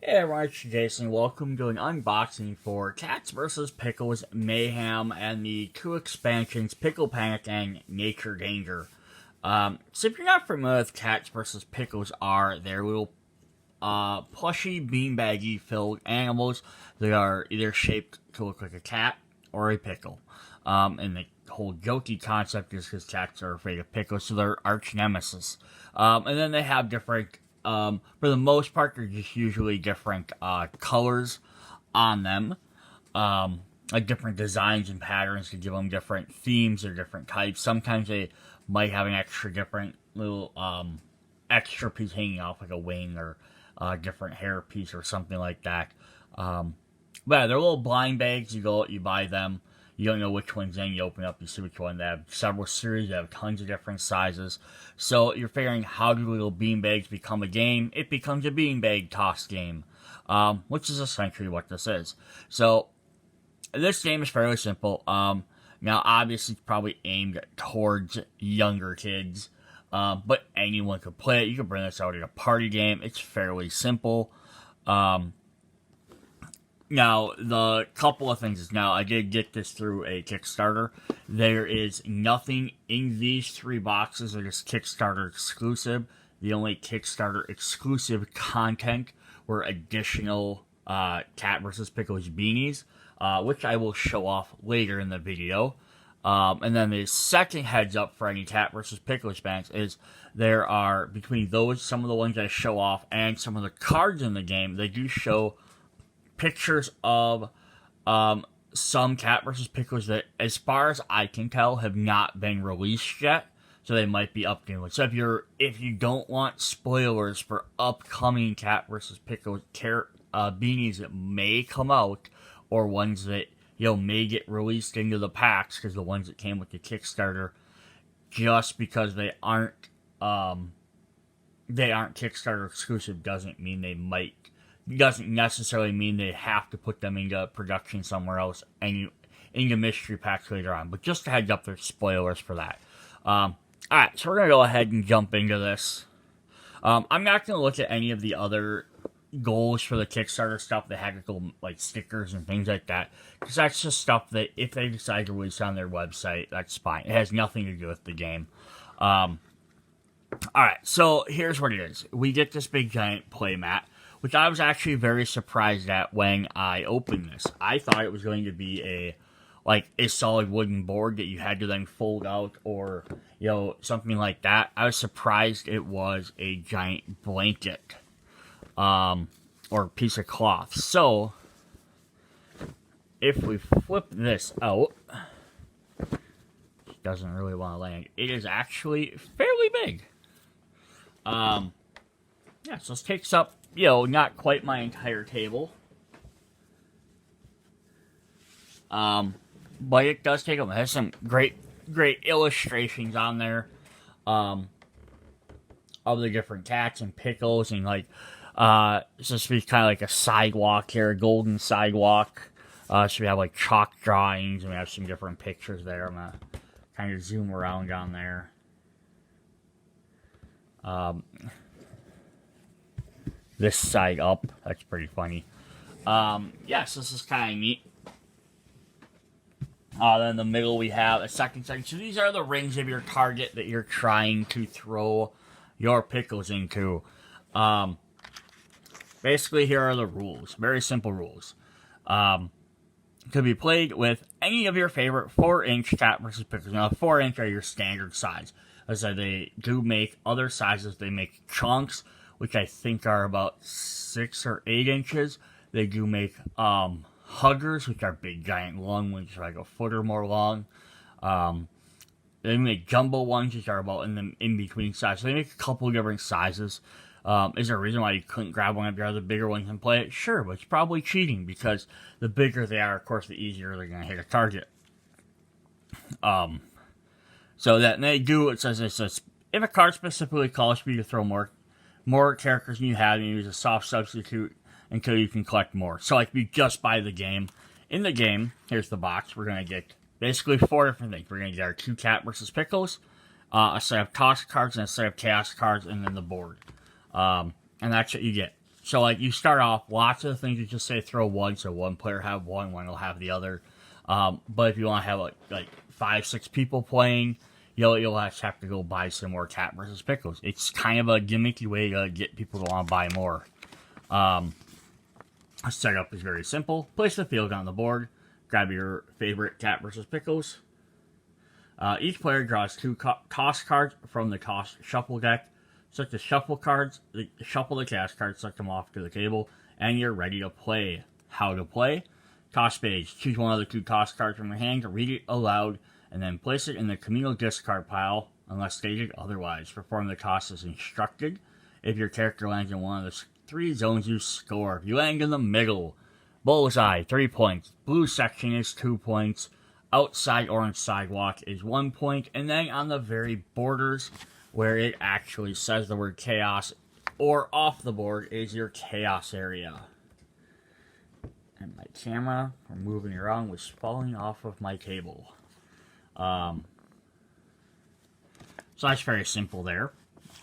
Hey everyone, it's Jason. Welcome to an unboxing for Cats vs. Pickles Mayhem and the two expansions, Pickle Panic and Nature Danger. So if you're not familiar with Cats vs. Pickles are, they're little plushy, beanbaggy filled animals. They are either shaped to look like a cat or a pickle. And the whole jokey concept is because cats are afraid of pickles, so they're arch nemesis. And then they have different for the most part, they're just usually different colors on them, like different designs and patterns to give them different themes or different types. Sometimes they might have an extra different little extra piece hanging off, like a wing or a different hair piece or something like that. But yeah, they're little blind bags. You buy them. You don't know which one's in. You open up, you see which one. They have several series. They have tons of different sizes. So you're figuring, how do little beanbags become a game? It becomes a beanbag toss game, which is essentially what this is. So this game is fairly simple. Now, obviously, it's probably aimed towards younger kids, but anyone could play it. You can bring this out at a party game. It's fairly simple. Now, the couple of things is, now, I did get this through a Kickstarter. There is nothing in these three boxes that is Kickstarter exclusive. The only Kickstarter exclusive content were additional Cat vs. Pickles beanies, which I will show off later in the video. And then the second heads up for any Cat vs. Pickles fans is there are, between those, some of the ones I show off, and some of the cards in the game, they do show pictures of some Cat vs. Pickles that, as far as I can tell, have not been released yet. So they might be updated. So if you don't want spoilers for upcoming Cat vs. Pickles beanies that may come out, or ones that may get released into the packs, because the ones that came with the Kickstarter, just because they aren't Kickstarter exclusive doesn't necessarily mean they have to put them into production somewhere else and into mystery packs later on. But just a heads up, there's spoilers for that. Alright, so we're going to go ahead and jump into this. I'm not going to look at any of the other goals for the Kickstarter stuff, the hackical like stickers and things like that, because that's just stuff that if they decide to release on their website, that's fine. It has nothing to do with the game. Alright, so here's what it is. We get this big giant playmat, which I was actually very surprised at when I opened this. I thought it was going to be a solid wooden board that you had to then fold out, or something like that. I was surprised it was a giant blanket, or piece of cloth. So if we flip this out, it doesn't really want to land. It is actually fairly big. Yeah, so this takes up, not quite my entire table. But it does take up. It has some great illustrations on there, of the different cats and pickles, and it's supposed to be kind of like a sidewalk here, a golden sidewalk. So we have like chalk drawings, and we have some different pictures there. I'm gonna kind of zoom around on there. This side up. That's pretty funny. Yes, this is kind of neat. Then in the middle we have a second section. So these are the rings of your target that you're trying to throw your pickles into. Basically, here are the rules. Very simple rules. Could be played with any of your favorite 4-inch Cat vs. Pickles. Now, 4-inch are your standard size. As I said, they do make other sizes. They make chunks, which I think are about 6 or 8 inches. They do make huggers, which are big, giant, long ones, like a foot or more long. They make jumbo ones, which are about in the in-between size. So they make a couple of different sizes. Is there a reason why you couldn't grab one of your other bigger ones and play it? Sure, but it's probably cheating, because the bigger they are, of course, the easier they're going to hit a target. So that they do, it says, if a card specifically calls for you to throw more characters than you have, and use a soft substitute until you can collect more. So if you just buy the game, in the game, here's the box, we're going to get basically 4 different things. We're going to get our 2 Cat vs. Pickles, a set of toss cards, and a set of chaos cards, and then the board. And that's what you get. So, like, you start off, lots of the things you just say throw one, so one player have one will have the other. But if you want to have, like 5, 6 people playing, you'll have to go buy some more Cat versus Pickles. It's kind of a gimmicky way to get people to want to buy more. Setup is very simple. Place the field on the board. Grab your favorite Cat versus Pickles. Each player draws 2 toss cards from the toss shuffle deck. Select the shuffle cards, shuffle the cast cards, select them off to the table, and you're ready to play. How to play? Toss page. Choose one of the 2 toss cards from your hand, read it aloud, and then place it in the communal discard pile, unless stated otherwise. Perform the toss as instructed. If your character lands in one of the 3 zones, you score. If you land in the middle, bullseye, 3 points. Blue section is 2 points. Outside orange sidewalk is 1 point. And then on the very borders, where it actually says the word chaos, or off the board, is your chaos area. And my camera, from moving around, was falling off of my table. So that's very simple there.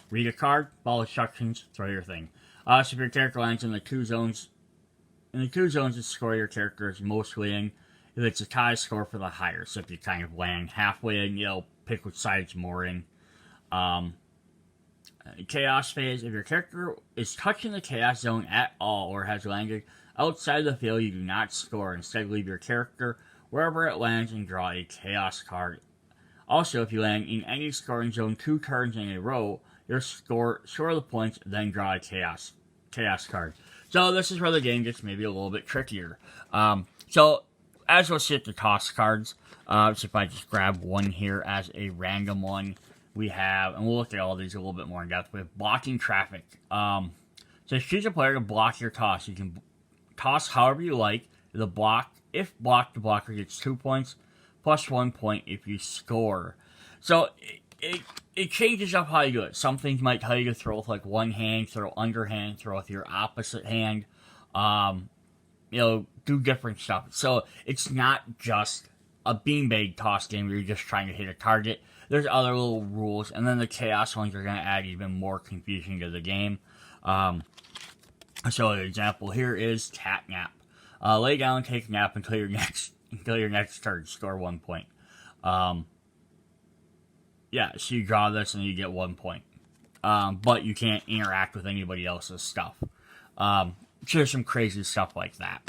Read a card, follow instructions, throw your thing. So if your character lands in the 2 zones, the score your character is mostly in. If it's a tie, score for the higher. So if you kind of land halfway in, pick which side it's more in. Chaos phase. If your character is touching the chaos zone at all or has landed outside the field, you do not score. Instead, leave your character wherever it lands and draw a chaos card. Also, if you land in any scoring zone 2 turns in a row, your score the points, then draw a chaos card. So this is where the game gets maybe a little bit trickier. So as we'll see at the toss cards, so if I just grab one here as a random one, we have, and we'll look at all these a little bit more in depth, we have blocking traffic. So choose a player to block your toss. You can toss however you like. If blocked, the blocker gets 2 points, plus 1 point if you score. So it changes up how you do it. Some things might tell you to throw with like one hand, throw underhand, throw with your opposite hand. Do different stuff. So it's not just a beanbag toss game where you're just trying to hit a target. There's other little rules, and then the chaos ones are going to add even more confusion to the game. So an example here is cat nap. Lay down, take a nap until your next turn. Score 1 point. So you draw this and you get 1 point. But you can't interact with anybody else's stuff. So there's some crazy stuff like that.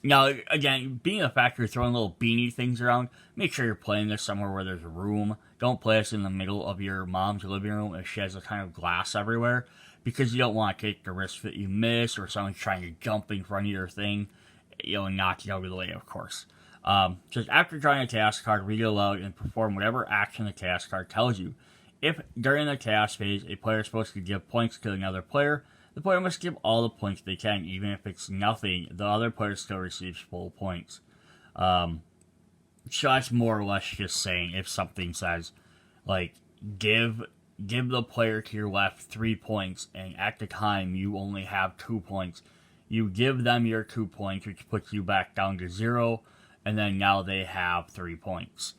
Now, again, being a factor, throwing little beanie things around, make sure you're playing this somewhere where there's room. Don't play this in the middle of your mom's living room if she has a ton of glass everywhere, because you don't want to take the risk that you miss or someone's trying to jump in front of your thing, and knock you out of the way, of course. Just after drawing a chaos card, read it aloud and perform whatever action the chaos card tells you. If, during the chaos phase, a player is supposed to give points to another player, the player must give all the points they can. Even if it's nothing, the other player still receives full points. So that's more or less just saying if something says, like, give the player to your left 3 points, and at the time you only have 2 points, you give them your 2 points, which puts you back down to 0, and then now they have 3 points.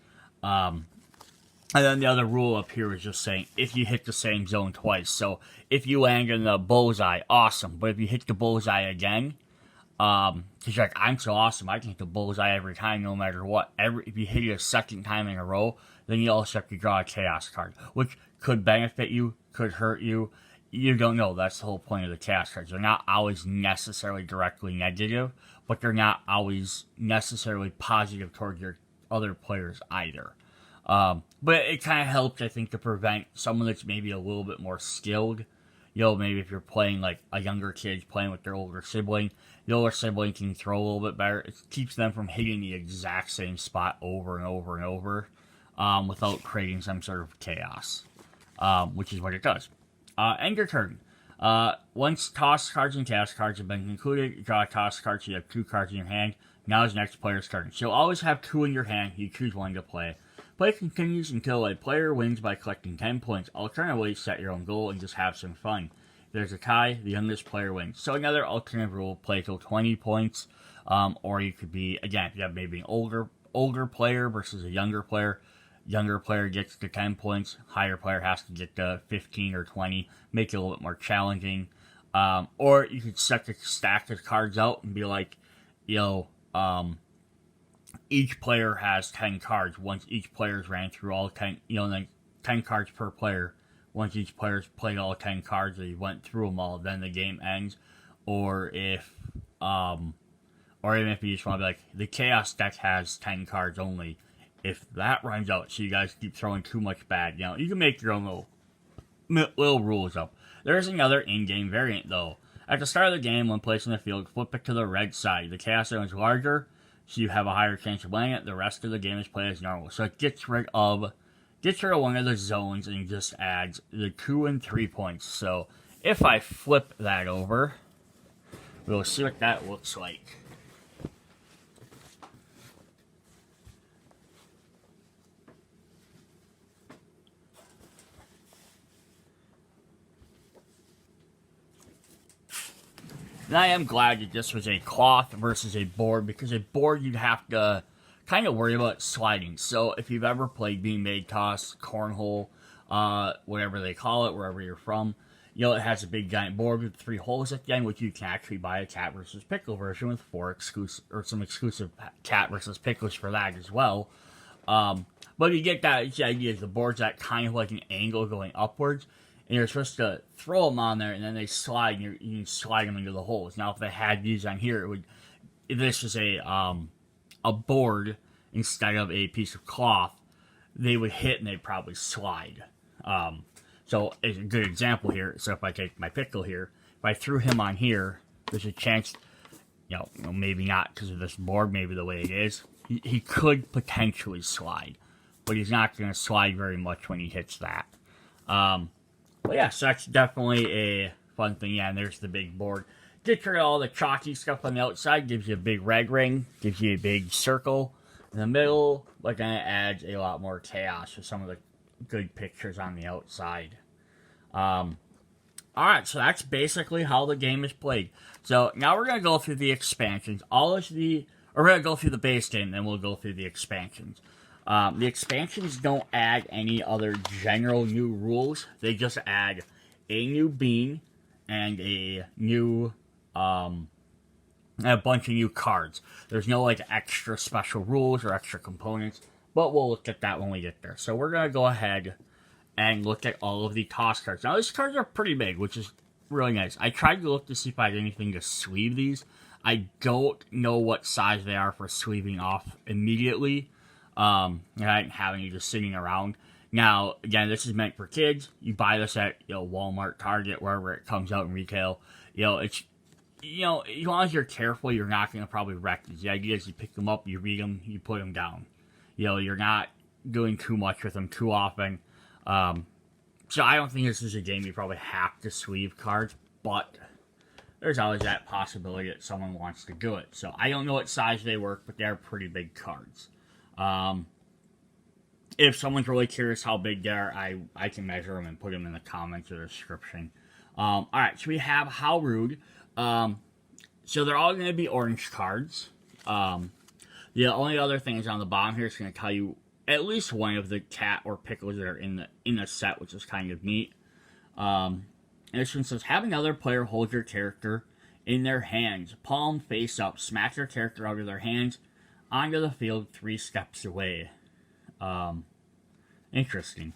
And then the other rule up here is just saying if you hit the same zone twice. So if you land in the bullseye, awesome. But if you hit the bullseye again, because you're like, I'm so awesome, I can hit the bullseye every time, no matter what. If you hit it a second time in a row, then you also have to draw a chaos card, which could benefit you, could hurt you. You don't know. That's the whole point of the chaos cards. They're not always necessarily directly negative, but they're not always necessarily positive toward your other players either. But it kind of helps, I think, to prevent someone that's maybe a little bit more skilled. Maybe if you're playing like a younger kid playing with their older sibling, the older sibling can throw a little bit better. It keeps them from hitting the exact same spot over and over and over, without creating some sort of chaos, which is what it does. End your turn. Once toss cards and cast cards have been concluded, you draw a toss card, so you have 2 cards in your hand. Now is the next player's turn. So you'll always have 2 in your hand. You choose one to play. Play continues until a player wins by collecting 10 points. Alternatively, set your own goal and just have some fun. If there's a tie, the youngest player wins. So another alternative rule, play till 20 points. Or you could be, again, if you have maybe an older player versus a younger player gets to 10 points, higher player has to get to 15 or 20, make it a little bit more challenging. Or you could set the stack of cards out and be like, each player has 10 cards. Once each player's ran through all 10, then 10 cards per player. Once each player's played all 10 cards, they went through them all, then the game ends. Or even if you just want to be like, the Chaos deck has 10 cards only. If that runs out, so you guys keep throwing too much bad, you can make your own little rules up. There's another in-game variant, though. At the start of the game, when placed in the field, flip it to the red side. The Chaos zone is larger, so you have a higher chance of winning it. The rest of the game is played as normal. So it gets rid of one of the zones and just adds the 2 and 3 points. So if I flip that over, we'll see what that looks like. And I am glad that this was a cloth versus a board, because a board you'd have to kind of worry about sliding. So if you've ever played bean made toss, cornhole, whatever they call it, wherever you're from, it has a big giant board with 3 holes at the end, which you can actually buy a cat versus pickle version with 4 exclusive, or some exclusive cat versus pickles for that as well. But you get that, the idea is the board's at kind of like an angle going upwards, and you're supposed to throw them on there, and then they slide, and you can slide them into the holes. Now, if they had these on here, if this was a board instead of a piece of cloth, they would hit and they'd probably slide. So, as a good example here, so if I take my pickle here, if I threw him on here, there's a chance, maybe not because of this board, maybe the way it is, he could potentially slide, but he's not going to slide very much when he hits that. But yeah, so that's definitely a fun thing. Yeah, and there's the big board. Get rid of all the chalky stuff on the outside, gives you a big red ring, gives you a big circle in the middle, but then it adds a lot more chaos with some of the good pictures on the outside. Alright, so that's basically how the game is played. So now we're going to go through the expansions. We're going to go through the base game, then we'll go through the expansions. The expansions don't add any other general new rules. They just add a new bean and a bunch of new cards. There's no extra special rules or extra components, but we'll look at that when we get there. So we're going to go ahead and look at all of the toss cards. Now, these cards are pretty big, which is really nice. I tried to look to see if I had anything to sleeve these. I don't know what size they are for sleeving off immediately. I didn't have any just sitting around. Now, again, this is meant for kids. You buy this at Walmart, Target, wherever it comes out in retail. It's as long as you're careful, you're not going to probably wreck these. The idea is you pick them up, you read them, you put them down. You're not doing too much with them too often. So I don't think this is a game you probably have to sleeve cards, but there's always that possibility that someone wants to do it. So I don't know what size they work, but they're pretty big cards. If someone's really curious how big they are, I can measure them and put them in the comments or the description. Alright, so we have How Rude. So they're all going to be orange cards. The only other thing is on the bottom here is going to tell you at least one of the cat or pickles that are in the set, which is kind of neat. And this one says, have another player hold your character in their hands, palm face up, smack your character out of their hands, onto the field 3 steps away. Interesting.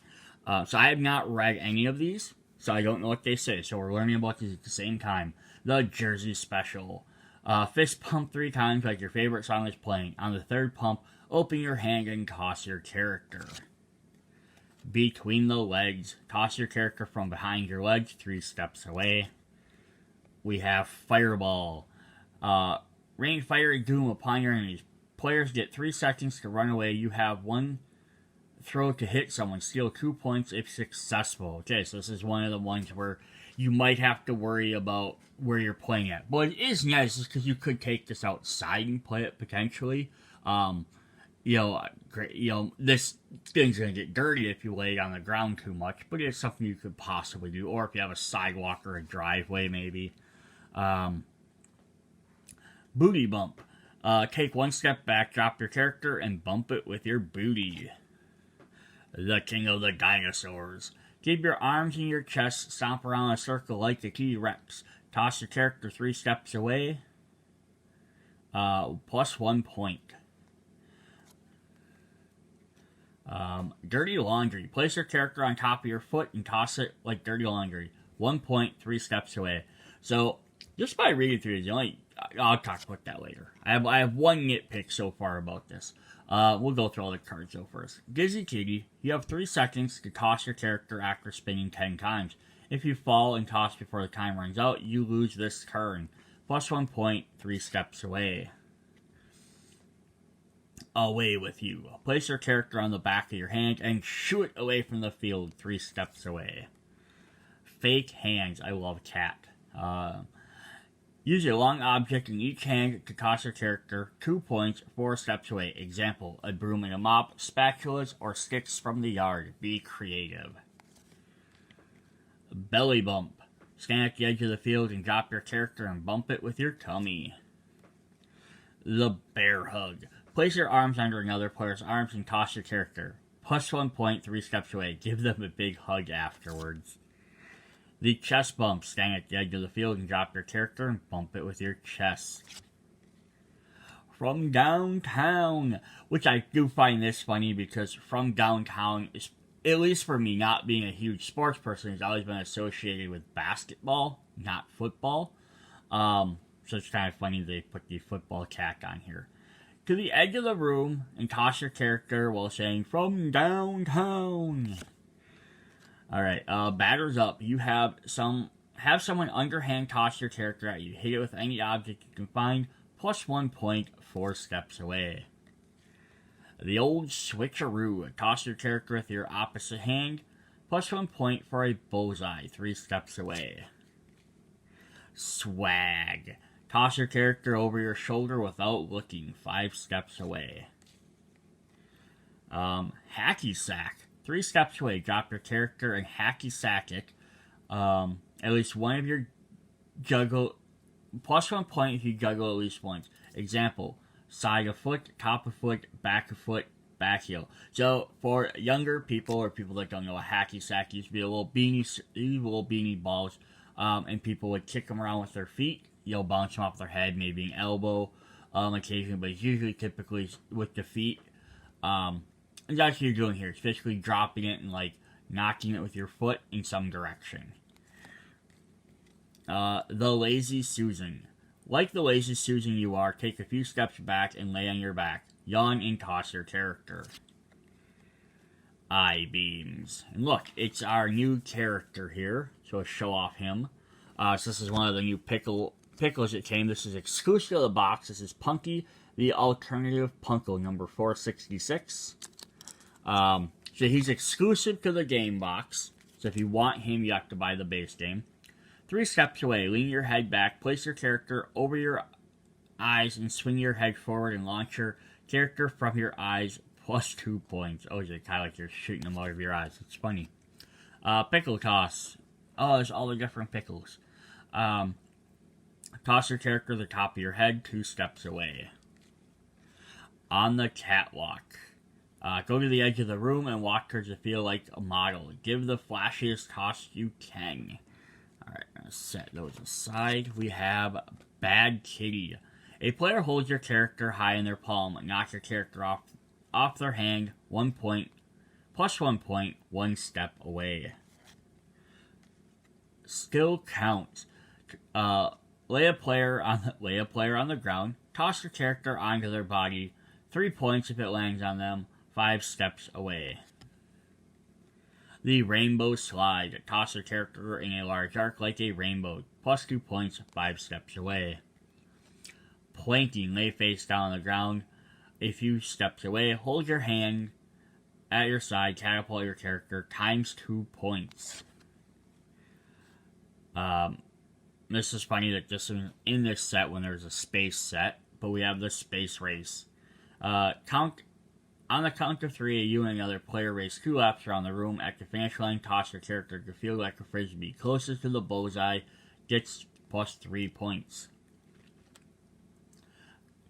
So I have not read any of these, so I don't know what they say. So we're learning about these at the same time. The Jersey Special. Fist pump 3 times like your favorite song is playing. On the 3rd pump, open your hand and toss your character. Between the legs. Toss your character from behind your legs 3 steps away. We have Fireball. Rain fiery doom upon your enemies. Players get 3 seconds to run away. You have 1 throw to hit someone. Steal 2 points if successful. Okay, so this is one of the ones where you might have to worry about where you're playing at. But it is nice because you could take this outside and play it potentially. This thing's going to get dirty if you lay it on the ground too much, but it's something you could possibly do. Or if you have a sidewalk or a driveway, maybe. Booty Bump. Take 1 step back, drop your character, and bump it with your booty. The King of the Dinosaurs. Keep your arms in your chest, stomp around a circle like the T-Rex. Toss your character 3 steps away. Plus 1 point. Dirty laundry. Place your character on top of your foot and toss it like dirty laundry. 1 point, 3 steps away. So, just by reading through these, I'll talk about that later. I have one nitpick so far about this. We'll go through all the cards though first. Dizzy Kitty, you have 3 seconds to toss your character after spinning 10 times. If you fall and toss before the time runs out, you lose this turn. Plus 1 point, 3 steps away. Away with you. Place your character on the back of your hand and shoo it away from the field 3 steps away. Fake hands. I love cat. Use a long object in each hand to toss your character 2 points 4 steps away. Example, a broom and a mop, spatulas, or sticks from the yard. Be creative. Belly bump. Stand at the edge of the field and drop your character and bump it with your tummy. The bear hug. Place your arms under another player's arms and toss your character. Plus 1 point 3 steps away. Give them a big hug afterwards. The chest bump. Stand at the edge of the field and drop your character and bump it with your chest. From downtown. Which I do find this funny because from downtown is, at least for me, not being a huge sports person, has always been associated with basketball, not football. So it's kind of funny they put the football cat on here. To the edge of the room and toss your character while saying, from downtown. Alright, batters up. You have someone underhand toss your character at you. Hit it with any object you can find. Plus 1 point 4 steps away. The old switcheroo. Toss your character with your opposite hand. Plus 1 point for a bullseye 3 steps away. Swag. Toss your character over your shoulder without looking 5 steps away. Hacky sack. 3 steps away. Drop your character and hacky sack it. At least one of your juggle. Plus 1 point if you juggle at least once. Example, side of foot, top of foot, back heel. So for younger people or people that don't know, a hacky sack used to be a little beanie balls, and people would kick them around with their feet. Bounce them off their head, maybe an elbow, occasionally, but it's usually typically with the feet. And that's what you're doing here. It's basically dropping it and knocking it with your foot in some direction. The Lazy Susan. Like the Lazy Susan you are, take a few steps back and lay on your back. Yawn and toss your character. Eye beams. And look, it's our new character here, so let's show off him. So this is one of the new pickles that came. This is exclusive to the box. This is Punky, the alternative Punkle, number 466. So he's exclusive to the game box. So if you want him, you have to buy the base game. 3 steps away, lean your head back, place your character over your eyes, and swing your head forward and launch your character from your eyes, plus 2 points. Oh, is it kind of like you're shooting them out of your eyes? It's funny. Pickle toss. Oh, there's all the different pickles. Toss your character to the top of your head, 2 steps away. On the catwalk. Go to the edge of the room and walk towards the field like a model. Give the flashiest toss you can. Alright, I'm going to set those aside. We have Bad Kitty. A player holds your character high in their palm. Knock your character off their hand. 1 point. Plus 1 point. 1 step away. Skill count. Lay a player on the ground. Toss your character onto their body. 3 points if it lands on them. 5 steps away. The Rainbow Slide. Toss your character in a large arc like a rainbow. Plus 2 points, 5 steps away. Planking. Lay face down on the ground a few steps away. Hold your hand at your side. Catapult your character. Times 2 points. This is funny that this is in this set when there's a space set, but we have the space race. On the count of 3, you and another player race 2 laps around the room. At the finish line, toss your character to feel like a frisbee. Closest to the bullseye gets plus 3 points.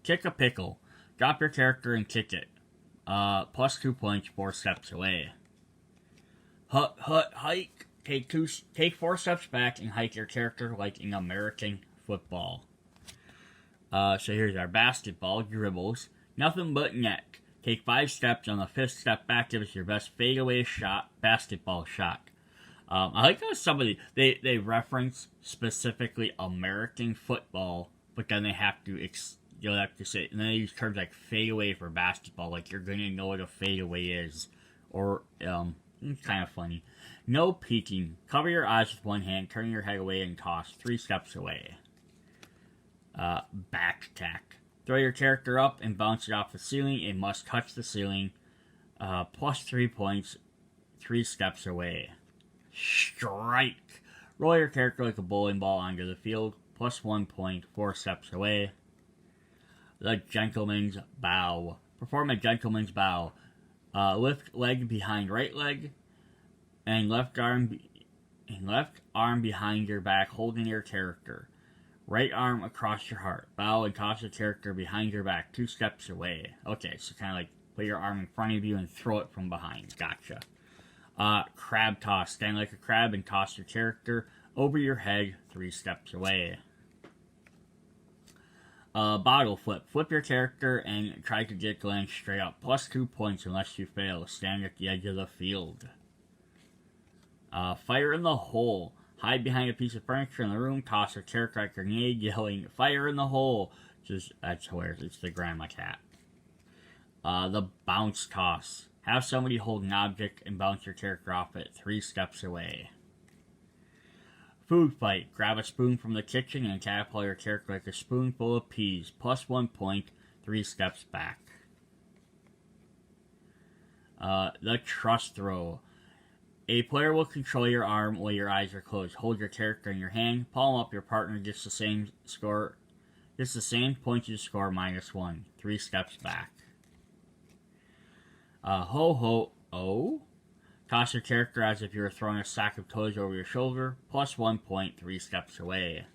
Kick a pickle. Drop your character and kick it. Plus 2 points, 4 steps away. Hut, hike. Take 4 steps back and hike your character like in American football. So here's our basketball dribbles. Nothing but net. Take 5 steps. On the 5th step back, give us your best fadeaway shot, basketball shot. I like how somebody they reference specifically American football, but then they have to say, and then they use terms like fadeaway for basketball, like you're gonna know what a fadeaway is, or it's kind of funny. No peeking. Cover your eyes with one hand, turn your head away, and toss 3 steps away. Back tack. Throw your character up and bounce it off the ceiling. It must touch the ceiling. Plus 3 points, 3 steps away. Strike. Roll your character like a bowling ball onto the field. Plus 1 point, 4 steps away. The gentleman's bow. Perform a gentleman's bow. Lift leg behind right leg, and left arm behind your back, holding your character. Right arm across your heart. Bow and toss your character behind your back, 2 steps away. Okay, so kind of like put your arm in front of you and throw it from behind. Gotcha. Crab toss. Stand like a crab and toss your character over your head, 3 steps away. Bottle flip. Flip your character and try to get land straight up. Plus 2 points unless you fail. Stand at the edge of the field. Fire in the hole. Hide behind a piece of furniture in the room. Toss your character like a grenade, yelling, "Fire in the hole!" That's hilarious. It's the grandma cat. The bounce toss. Have somebody hold an object and bounce your character off it 3 steps away. Food fight. Grab a spoon from the kitchen and catapult your character like a spoonful of peas. Plus 1 point, 3 steps back. The trust throw. A player will control your arm while your eyes are closed. Hold your character in your hand. Palm up. Your partner gets the same score. Gets the same points you score, -1. 3 steps back. Ho ho oh. Toss your character as if you were throwing a sack of toys over your shoulder. Plus 1 point, 3 steps away.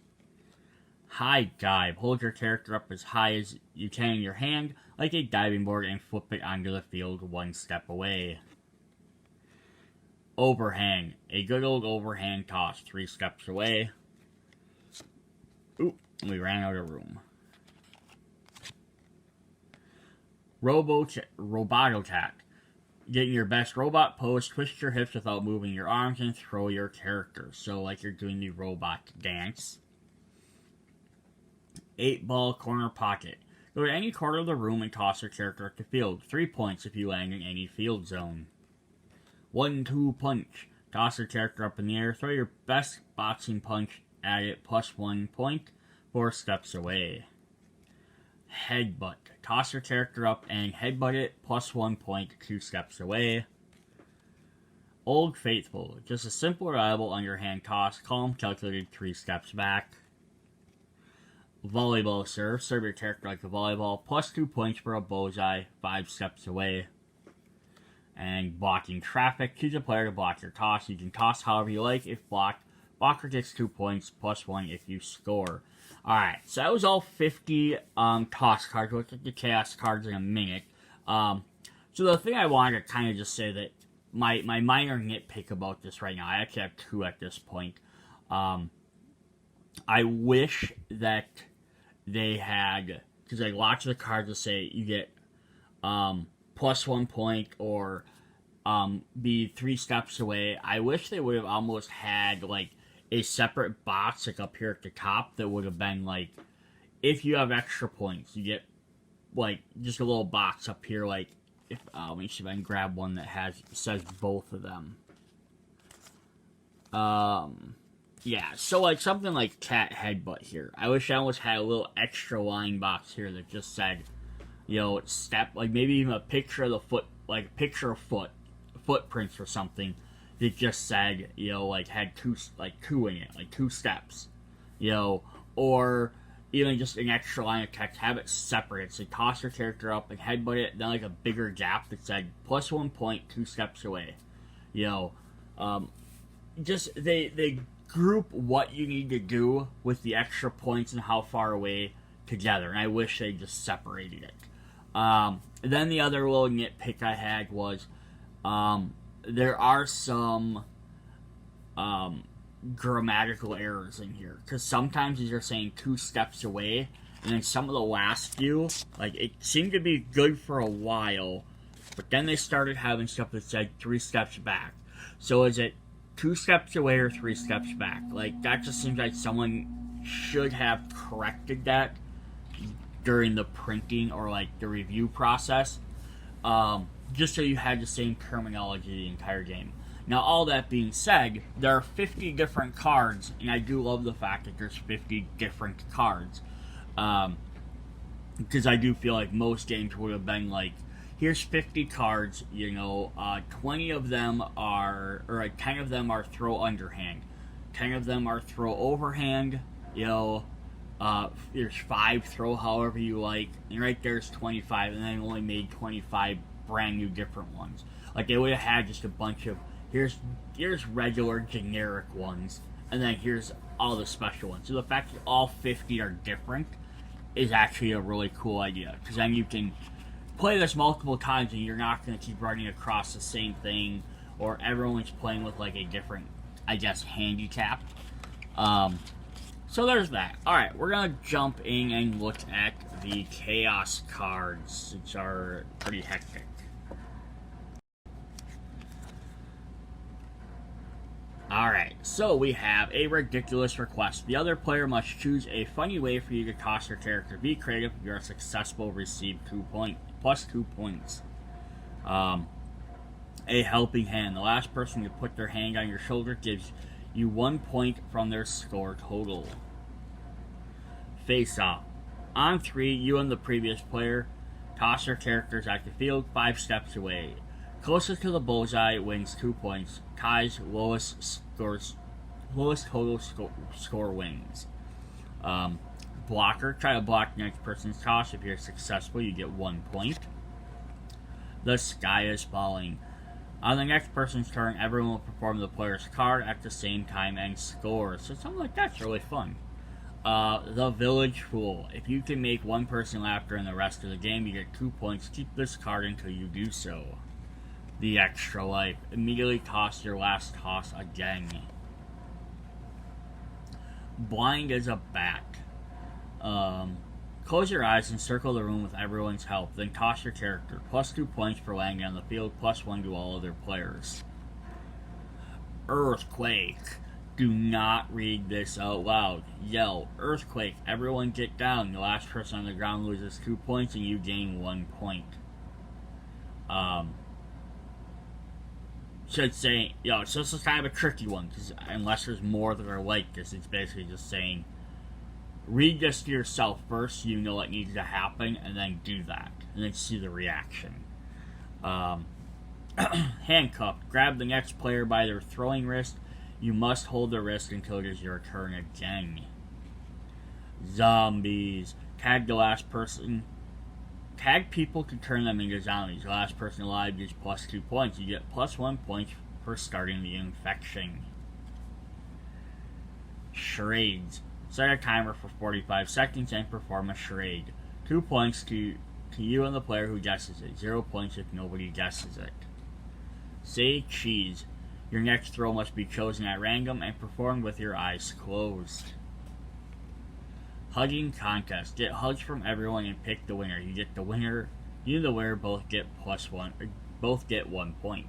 High dive. Hold your character up as high as you can in your hand, like a diving board, and flip it onto the field 1 step away. Overhang. A good old overhand toss, 3 steps away. Oop, we ran out of room. Robot attack. Get in your best robot pose, twist your hips without moving your arms, and throw your character. So like you're doing the robot dance. 8-ball corner pocket. Go to any corner of the room and toss your character at the field. 3 points if you land in any field zone. 1-2 punch. Toss your character up in the air. Throw your best boxing punch at it. Plus 1 point. 4 steps away. Headbutt. Toss your character up and headbutt it. Plus 1 point. 2 steps away. Old Faithful. Just a simple, reliable underhand toss. Calm, calculated, 3 steps back. Volleyball serve. Serve your character like a volleyball. Plus 2 points for a bullseye. 5 steps away. And blocking traffic. Choose a player to block your toss. You can toss however you like. If blocked, blocker gets 2 points. Plus 1 if you score. Alright, so that was all 50 toss cards. We'll look at the chaos cards in a minute. So the thing I wanted to kind of just say that my minor nitpick about this right now, I actually have 2 at this point. I wish that they had, because like lots of the cards will say you get plus 1 point or be 3 steps away. I wish they would have almost had like a separate box like up here at the top that would have been like, if you have extra points, you get like just a little box up here. Like if let me see if I can grab one that says both of them. Yeah, so like something like cat headbutt here. I wish I almost had a little extra line box here that just said, you know, step, like maybe even a picture of the foot, like a picture of footprints or something that just said, you know, like had 2 in it, like 2 steps, you know, or even just an extra line of text, have it separate. So toss your character up and headbutt it, then like a bigger gap that said plus 1 point, 2 steps away, you know, just they group what you need to do with the extra points and how far away together, and I wish they just separated it. Then the other little nitpick I had was there are some grammatical errors in here, because sometimes you're saying 2 steps away, and then some of the last few, like, it seemed to be good for a while, but then they started having stuff that said 3 steps back. So is it 2 steps away or 3 steps back? Like, that just seems like someone should have corrected that during the printing or, like, the review process, just so you had the same terminology the entire game. Now, all that being said, there are 50 different cards, and I do love the fact that there's 50 different cards. Because I do feel like most games would have been like, here's 50 cards, 20 of them are, or 10 of them are throw underhand, 10 of them are throw overhand, there's 5 throw however you like, and right there's 25, and then only made 25 brand new different ones. Like, they would have had just a bunch of, here's regular generic ones, and then here's all the special ones. So the fact that all 50 are different is actually a really cool idea, because then you can play this multiple times and you're not going to keep running across the same thing, or everyone's playing with like a different, I guess, handicap. So there's that. Alright, we're going to jump in and look at the Chaos cards, which are pretty hectic. Alright, so we have a ridiculous request. The other player must choose a funny way for you to toss your character. Be creative. If you are successful, receive plus 2 points. A helping hand. The last person to put their hand on your shoulder gives you 1 point from their score total. Face off. On 3, you and the previous player toss your characters at the field 5 steps away. Closest to the bullseye wins 2 points. Ties, lowest total score wins. Blocker. Try to block the next person's toss. If you're successful, you get 1 point. The sky is falling. On the next person's turn, everyone will perform the player's card at the same time and score. So something like that's really fun. The village fool. If you can make one person laugh during the rest of the game, you get 2 points. Keep this card until you do so. The extra life. Immediately toss your last toss again. Blind as a bat. Close your eyes and circle the room with everyone's help. Then toss your character. Plus 2 points for landing on the field. Plus 1 to all other players. Earthquake. Do not read this out loud. Yell, earthquake. Everyone get down. The last person on the ground loses 2 points and you gain 1 point. Should say, so this is kind of a tricky one, because unless there's more that are like this, it's basically just saying, read this to yourself first so you know what needs to happen, and then do that, and then see the reaction. Handcuffed. Grab the next player by their throwing wrist. You must hold the wrist until it is your turn again. Zombies. Tag the last person. Tag people to turn them into zombies. The last person alive gets plus 2 points. You get plus 1 point for starting the infection. Charades. Set a timer for 45 seconds and perform a charade. 2 points to you and the player who guesses it. 0 points if nobody guesses it. Say cheese. Your next throw must be chosen at random and performed with your eyes closed. Hugging contest. Get hugs from everyone and pick the winner. You and the winner both get both get 1 point.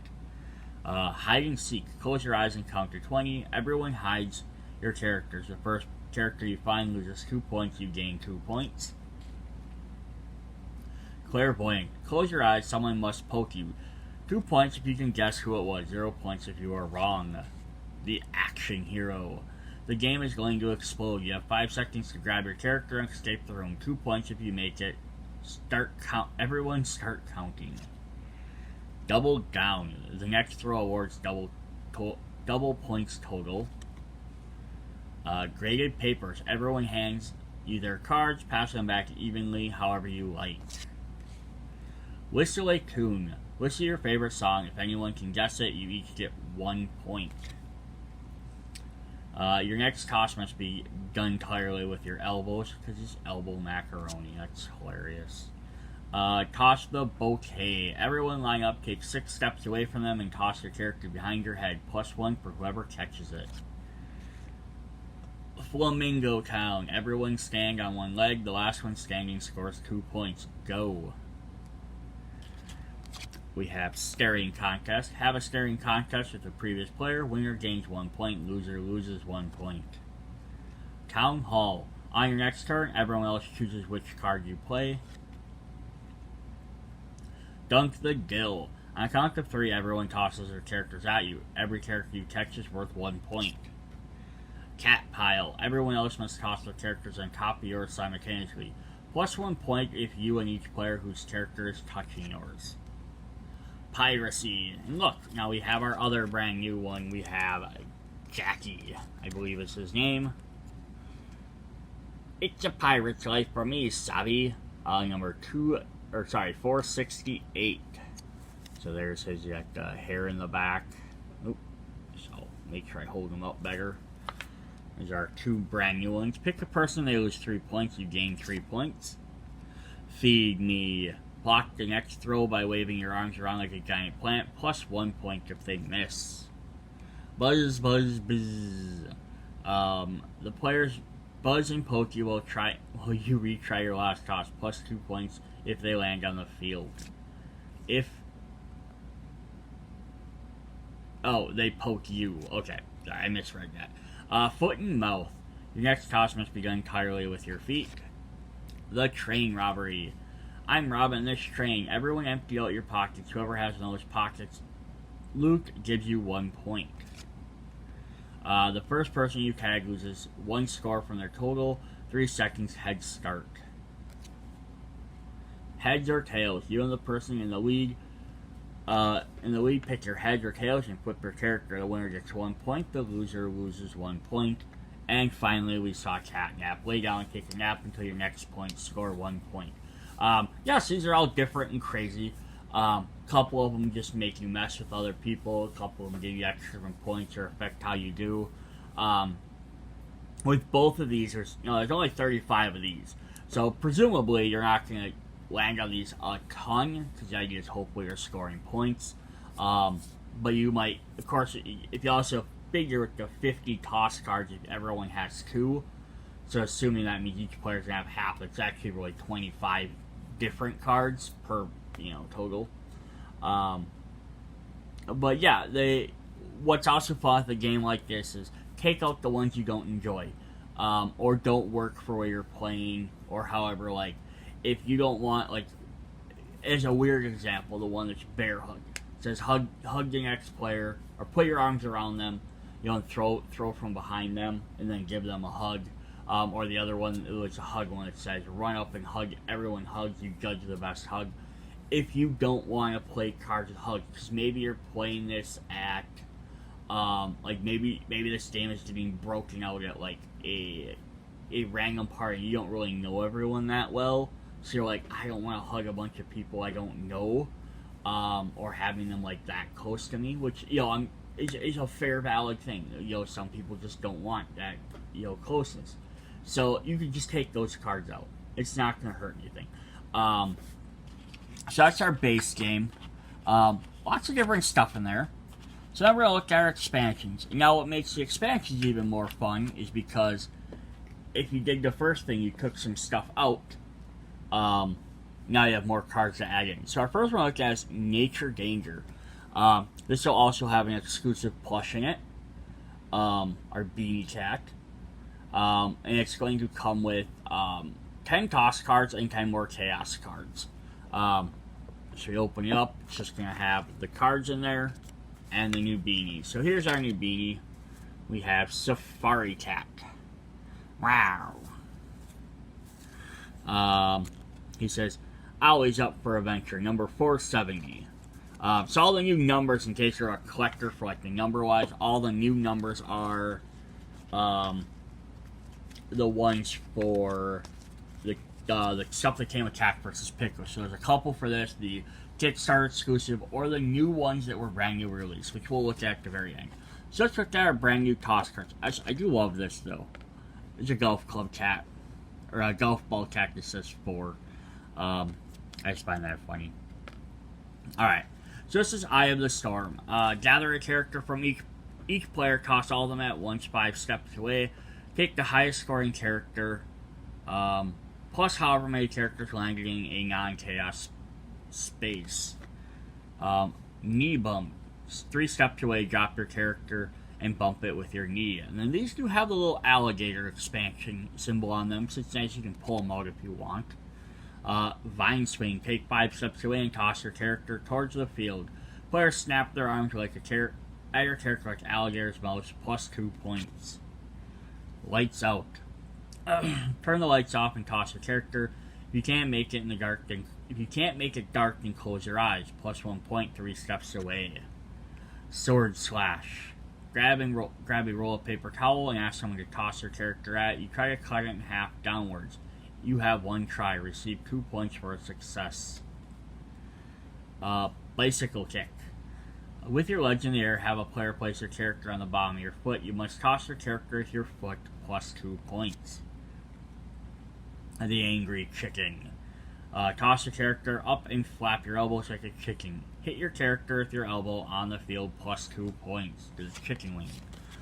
Hide and seek. Close your eyes and count to 20. Everyone hides your characters. The first character you find loses 2 points. You gain 2 points. Clairvoyant. Close your eyes. Someone must poke you. 2 points if you can guess who it was. 0 points if you are wrong. The action hero. The game is going to explode. You have 5 seconds to grab your character and escape the room. 2 points if you make it. Everyone start counting. Double down. The next throw awards double points total. Graded papers. Everyone hands you their cards. Pass them back evenly, however you like. Whistle a tune. Whistle your favorite song. If anyone can guess it, you each get 1 point. Your next toss must be done entirely with your elbows, because it's elbow macaroni. That's hilarious. Toss the bouquet. Everyone line up, take 6 steps away from them, and toss your character behind your head. +1 for whoever catches it. Flamingo Town. Everyone stand on one leg. The last one standing scores 2 points. Go. We have staring contest. Have a staring contest with the previous player. Winner gains 1 point. Loser loses 1 point. Town Hall. On your next turn, everyone else chooses which card you play. Dunk the Dill. On a count of 3, everyone tosses their characters at you. Every character you catch is worth 1 point. Cat Pile. Everyone else must toss their characters on top of yours simultaneously. +1 point if you and each player whose character is touching yours. Piracy. And look, now we have our other brand new one. We have Jackie, I believe is his name. It's a pirate's life for me, Savi. Number 468. So there's his hair in the back. Oop. So make sure I hold him up better. These are 2 brand new ones. Pick a person, they lose 3 points, you gain 3 points. Feed me. Block the next throw by waving your arms around like a giant plant, +1 point if they miss. Buzz, buzz, buzz. The players buzz and poke you while you retry your last toss, +2 points if they land on the field. They poke you. Okay, I misread that. Foot and mouth. Your next toss must be done entirely with your feet. The train robbery. I'm robbing this train. Everyone empty out your pockets. Whoever has the most pockets loot gives you 1 point. The first person you tag loses 1 score from their total. 3 seconds head start. Heads or tails. You and the person in the lead pick your heads or tails and flip your character. The winner gets 1 point. The loser loses 1 point. And finally, we saw cat nap. Lay down and take a nap until your next point. Score 1 point. Yes, these are all different and crazy. Couple of them just make you mess with other people. A couple of them give you extra points or affect how you do. With both of these, there's only 35 of these. So presumably, you're not going to land on these a ton, because the idea is hopefully you're scoring points. But you might, of course, if you also figure with the 50 toss cards, if everyone has 2, so assuming that means each player's going to have half, it's actually really 25 different cards per, total. But yeah, what's also fun with a game like this is take out the ones you don't enjoy, or don't work for where you're playing, or however, if you don't want, as a weird example, the one that's bear hug. It says hug the next player, or put your arms around them, and throw from behind them, and then give them a hug. Or the other one, it was a hug one that says run up and hug, everyone hugs, you judge the best hug. If you don't want to play cards with hugs, because maybe you're playing this at, maybe this game is being broken out at, a random party, you don't really know everyone that well, so you're like, I don't want to hug a bunch of people I don't know, or having them, that close to me, which, is a fair, valid thing. Some people just don't want that, closeness. So you can just take those cards out. It's not going to hurt anything. So that's our base game. Lots of different stuff in there. So now we're going to look at our expansions. And now what makes the expansions even more fun is because if you did the first thing, you took some stuff out. Now you have more cards to add in. So our first one we'll look at is Nature Danger. This will also have an exclusive plush in it. Our Beanie Cat. And it's going to come with 10 toss cards and 10 more chaos cards. So you open it up, it's just going to have the cards in there and the new beanie. So here's our new beanie. We have Safari Cat. Wow. He says, always up for adventure, number 470. So all the new numbers, in case you're a collector for the number-wise, all the new numbers are the ones for the stuff that came with Cat vs. Pickles. So there's a couple for this, the Kickstarter exclusive, or the new ones that were brand new release, which we'll look at the very end. So let's look at our brand new toss cards. I do love this, though. It's a golf club cat, or a golf ball cat that says 4. I just find that funny. Alright, so this is Eye of the Storm. Gather a character from each player, toss all of them at once 5 steps away. Take the highest scoring character, plus however many characters landed in a non-chaos space. Knee bump. 3 steps away, drop your character and bump it with your knee. And then these do have the little alligator expansion symbol on them, so it's nice you can pull them out if you want. Vine swing. Take 5 steps away and toss your character towards the field. Players snap their arms like at your character like alligator's mouse, plus 2 points. Lights out. Turn the lights off and toss your character. If you can't make it dark, then close your eyes. Plus 1 point, 3 steps away. Sword slash. Grab a roll of paper towel and ask someone to toss your character at it. You try to cut it in half downwards. You have 1 try. Receive 2 points for a success. Bicycle kick. With your legs in the air, have a player place your character on the bottom of your foot. You must toss your character with your foot, plus 2 points. The angry chicken. Toss your character up and flap your elbows like a chicken. Hit your character with your elbow on the field, plus 2 points. This is chicken wing.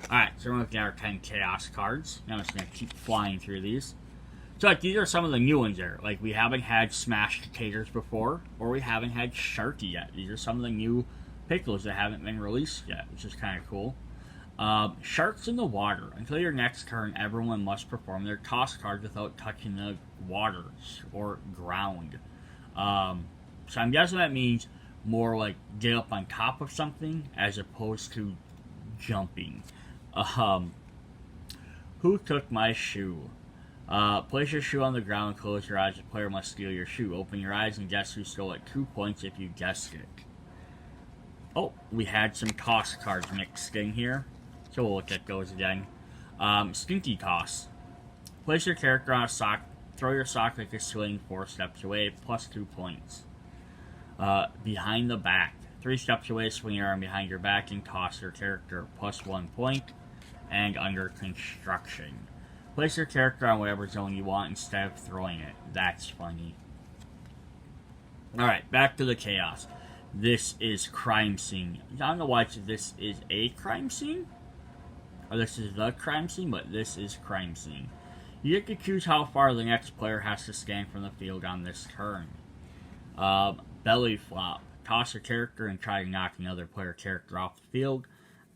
Alright, so we're looking at our 10 chaos cards. Now I'm just going to keep flying through these. So like, these are some of the new ones there. Like, we haven't had smashed taters before, or we haven't had Sharky yet. These are some of the new pickles that haven't been released yet, which is kind of cool. Sharks in the water. Until your next turn, everyone must perform their toss card without touching the waters or ground. So I'm guessing that means more like get up on top of something as opposed to jumping. Who took my shoe? Place your shoe on the ground and close your eyes. The player must steal your shoe. Open your eyes and guess who stole it. 2 points if you guessed it. Oh, we had some toss cards mixed in here. So we'll look at those again. Stinky toss. Place your character on a sock. Throw your sock like a swing 4 steps away. Plus 2 points. Behind the back. 3 steps away, swing your arm behind your back and toss your character. Plus 1 point. And under construction. Place your character on whatever zone you want instead of throwing it. That's funny. Alright, back to the chaos. This is crime scene. I don't know why this is a crime scene. Or this is the crime scene, but this is crime scene. You get to choose how far the next player has to scan from the field on this turn. Belly flop. Toss your character and try to knock another player character off the field.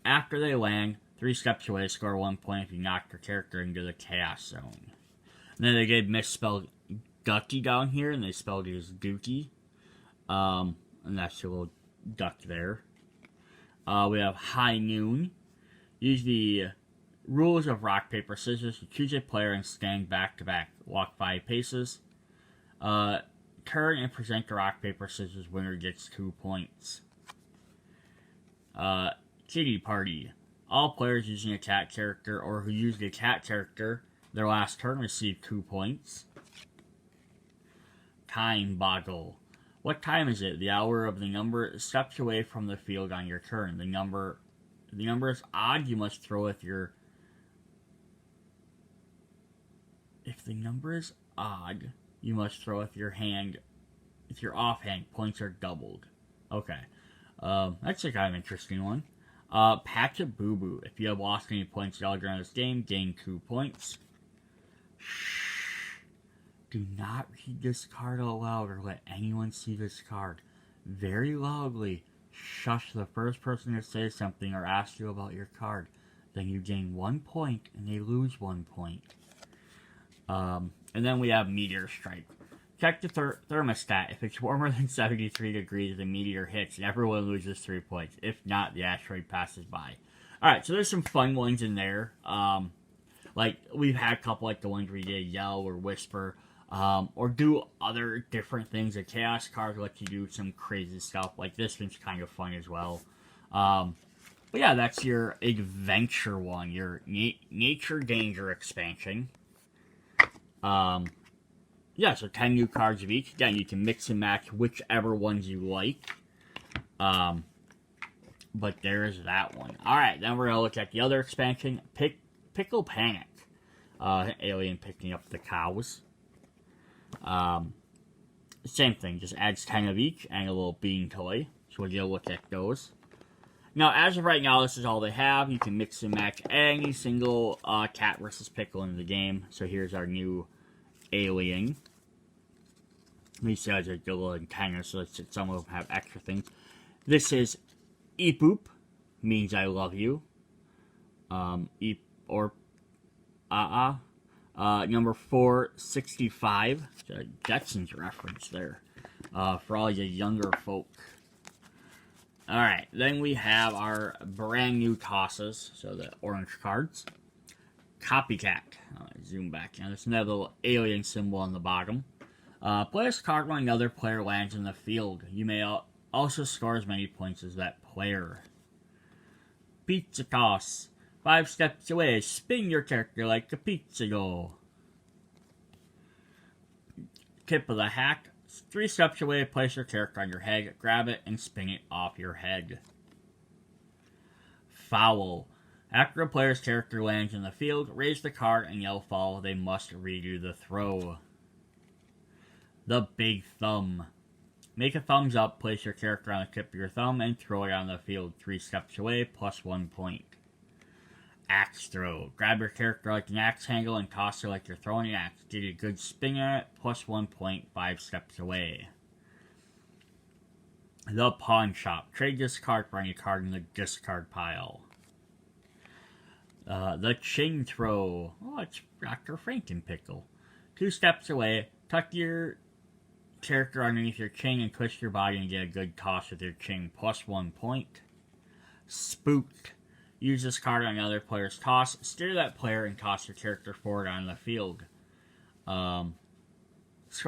After they land, 3 steps away, score 1 point if you knock your character into the chaos zone. And then they did misspell ducky down here, and they spelled it as dookie. And that's a little duck there. We have high noon. Use the rules of rock, paper, scissors to choose a player and stand back to back. Walk 5 paces. Turn and present the rock, paper, scissors. Winner gets 2 points. Kitty party. All players using a cat character or who used a cat character their last turn receive 2 points. Time boggle. What time is it? The hour of the number steps away from the field on your turn. The number is odd. You must throw with your. If the number is odd, you must throw with your hand. If you're offhand, points are doubled. Okay, that's a kind of interesting one. Patch a boo boo. If you have lost any points at all during this game, gain 2 points. Shh. Do not read this card out loud or let anyone see this card. Very loudly, shush the first person to say something or ask you about your card. Then you gain 1 point and they lose 1 point. And then we have Meteor Strike. Check the thermostat. If it's warmer than 73 degrees, the meteor hits and everyone loses 3 points. If not, the asteroid passes by. Alright, so there's some fun ones in there. Like, we've had a couple like the ones where you did yell or whisper. Or do other different things. A chaos card lets you do some crazy stuff. Like this one's kind of fun as well. But yeah, that's your adventure one. Your Nature Danger expansion. Yeah, so 10 new cards of each. Again, you can mix and match whichever ones you like. But there's that one. Alright, then we're going to look at the other expansion. Pickle Panic. Alien picking up the cows. same thing, just adds 10 of each and a little bean toy. So we'll get a look at those. Now, as of right now, this is all they have. You can mix and match any single cat versus pickle in the game. So here's our new alien. These guys are a little antennas, so some of them have extra things. This is Eep Boop, means I love you. Eep or number 465. Jetsons reference there. For all you younger folk. Alright, then we have our brand new tosses, so the orange cards. Copycat. Zoom back. Now, there's another little alien symbol on the bottom. Play this card when another player lands in the field. You may also score as many points as that player. Pizza toss. 5 steps away, spin your character like a pizza dough. Tip of the hat. 3 steps away, place your character on your head, grab it, and spin it off your head. Foul. After a player's character lands in the field, raise the card and yell foul. They must redo the throw. The big thumb. Make a thumbs up, place your character on the tip of your thumb, and throw it on the field 3 steps away, plus 1 point. Axe throw. Grab your character like an axe handle and toss her like you're throwing an axe. Get a good spin at it, plus 1 point, 5 steps away. The pawn shop. Trade this card for any card in the discard pile. The chin throw. Oh, it's Dr. Frankenpickle. 2 steps away, tuck your character underneath your chin and twist your body and get a good toss with your chin, plus 1 point. Spooked. Use this card on another player's toss. Steer that player and toss your character forward on the field. Score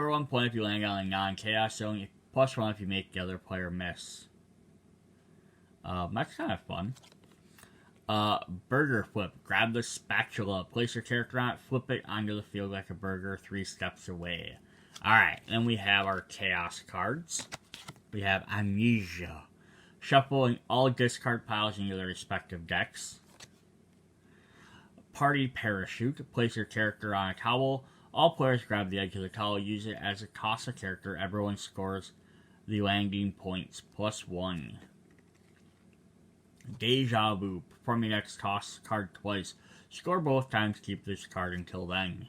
1 point if you land on a non-chaos zone. Plus 1 if you make the other player miss. That's kind of fun. Burger flip. Grab the spatula. Place your character on it. Flip it onto the field like a burger 3 steps away. Alright, then we have our chaos cards. We have Amnesia. Shuffling all discard piles into their respective decks. Party Parachute. Place your character on a towel. All players grab the edge of the towel. Use it as a toss a character. Everyone scores the landing points. Plus 1. Deja Vu. Perform your next toss card twice. Score both times. Keep this card until then.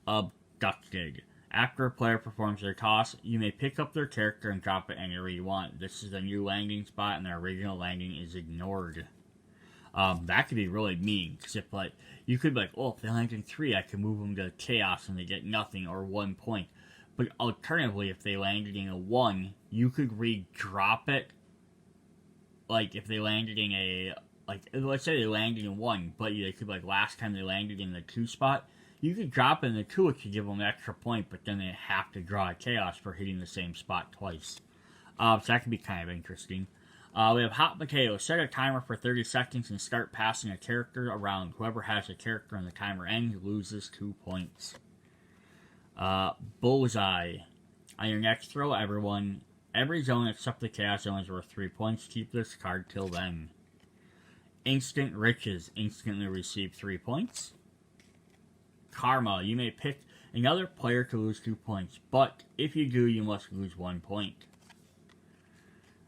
Abducted. After a player performs their toss, you may pick up their character and drop it anywhere you want. This is a new landing spot, and their original landing is ignored. That could be really mean, because if, like, you could be like, oh, if they land in 3, I can move them to chaos and they get nothing or 1 point. But alternatively, if they landed in a 1, you could re-drop it. Like, if they landed in a, like, let's say they landed in 1, but they could, like, last time they landed in the 2 spot, you could drop in the 2 if you give them an extra point, but then they have to draw a chaos for hitting the same spot twice. So that could be kind of interesting. We have Hot Potato. Set a timer for 30 seconds and start passing a character around. Whoever has a character and the timer ends loses 2 points. Bullseye. On your next throw, every zone except the chaos zone is worth 3 points. Keep this card till then. Instant Riches. Instantly receive 3 points. Karma. You may pick another player to lose 2 points, but if you do, you must lose 1 point.